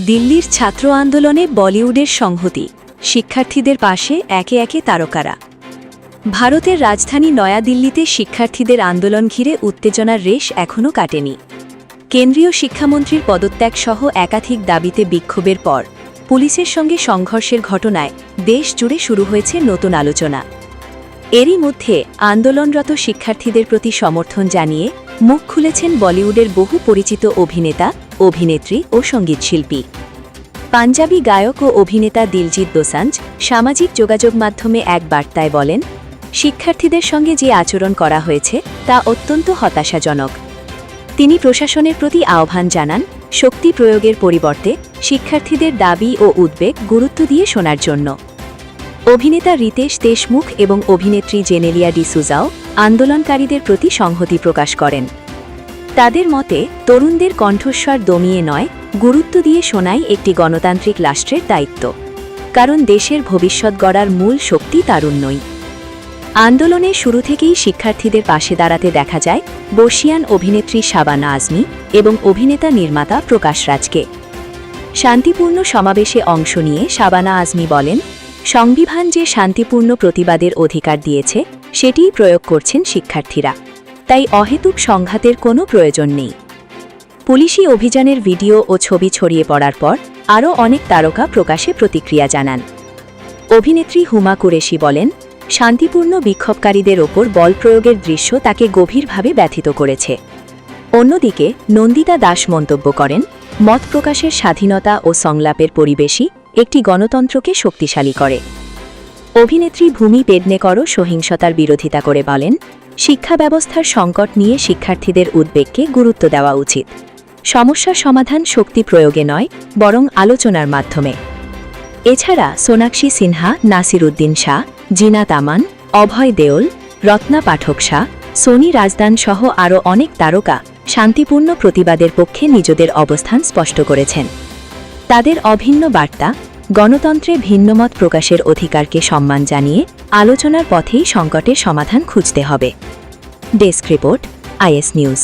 দিল্লির ছাত্র আন্দোলনে বলিউডের সংহতি, শিক্ষার্থীদের পাশে একে একে তারকারা। ভারতের রাজধানী নয়াদিল্লিতে শিক্ষার্থীদের আন্দোলন ঘিরে উত্তেজনার রেশ এখনও কাটেনি। কেন্দ্রীয় শিক্ষামন্ত্রীর পদত্যাগ সহ একাধিক দাবিতে বিক্ষোভের পর পুলিশের সঙ্গে সংঘর্ষের ঘটনায় দেশ জুড়ে শুরু হয়েছে নতুন আলোচনা। এরই মধ্যে আন্দোলনরত শিক্ষার্থীদের প্রতি সমর্থন জানিয়ে মুখ খুলেছেন বলিউডের বহু পরিচিত অভিনেতা, অভিনেত্রী ও সঙ্গীতশিল্পী। পাঞ্জাবি গায়ক ও অভিনেতা দিলজিৎ দোসাঞ্জ সামাজিক যোগাযোগ মাধ্যমে এক বার্তায় বলেন, শিক্ষার্থীদের সঙ্গে যে আচরণ করা হয়েছে তা অত্যন্ত হতাশাজনক। তিনি প্রশাসনের প্রতি আহ্বান জানান, শক্তি প্রয়োগের পরিবর্তে শিক্ষার্থীদের দাবি ও উদ্বেগ গুরুত্ব দিয়ে শোনার জন্য। অভিনেতা রিতেশ দেশমুখ এবং অভিনেত্রী জেনেলিয়া ডিসুজাও আন্দোলনকারীদের প্রতি সংহতি প্রকাশ করেন। তাদের মতে, তরুণদের কণ্ঠস্বর দমিয়ে নয়, গুরুত্ব দিয়ে শোনাই একটি গণতান্ত্রিক রাষ্ট্রের দায়িত্ব, কারণ দেশের ভবিষ্যৎ গড়ার মূল শক্তি তারুণ্যই। আন্দোলনের শুরু থেকেই শিক্ষার্থীদের পাশে দাঁড়াতে দেখা যায় বর্ষিয়ান অভিনেত্রী শাবানা আজমি এবং অভিনেতা নির্মাতা প্রকাশ রাজকে। শান্তিপূর্ণ সমাবেশে অংশ নিয়ে শাবানা আজমি বলেন, সংবিধান যে শান্তিপূর্ণ প্রতিবাদের অধিকার দিয়েছে সেটিই প্রয়োগ করছেন শিক্ষার্থীরা, তাই অহেতুক সংঘাতের কোনো প্রয়োজন নেই। পুলিশি অভিযানের ভিডিও ও ছবি ছড়িয়ে পড়ার পর আরও অনেক তারকা প্রকাশে প্রতিক্রিয়া জানান। অভিনেত্রী হুমা কুরেশি বলেন, শান্তিপূর্ণ বিক্ষোভকারীদের ওপর বল প্রয়োগের দৃশ্য তাকে গভীরভাবে ব্যথিত করেছে। অন্যদিকে নন্দিতা দাস মন্তব্য করেন, মত প্রকাশের স্বাধীনতা ও সংলাপের পরিবেশই একটি গণতন্ত্রকে শক্তিশালী করে। অভিনেত্রী ভূমি পেডনেকরও সহিংসতার বিরোধিতা করে বলেন, শিক্ষা ব্যবস্থার সংকট নিয়ে শিক্ষার্থীদের উদ্বেগকে গুরুত্ব দেওয়া উচিত। সমস্যার সমাধান শক্তি প্রয়োগে নয়, বরং আলোচনার মাধ্যমে। এছাড়া সোনাক্ষী সিনহা, নাসির উদ্দিন শাহ, জিনাত আমান, অভয় দেওল, রত্না পাঠক শাহ, সোনি রাজদান সহ আরও অনেক তারকা শান্তিপূর্ণ প্রতিবাদের পক্ষে নিজেদের অবস্থান স্পষ্ট করেছেন। তাদের অভিন্ন বার্তা, গণতন্ত্রে ভিন্নমত প্রকাশের অধিকারকে সম্মান জানিয়ে আলোচনার পথেই সংকটের সমাধান খুঁজতে হবে। Desk report, is news.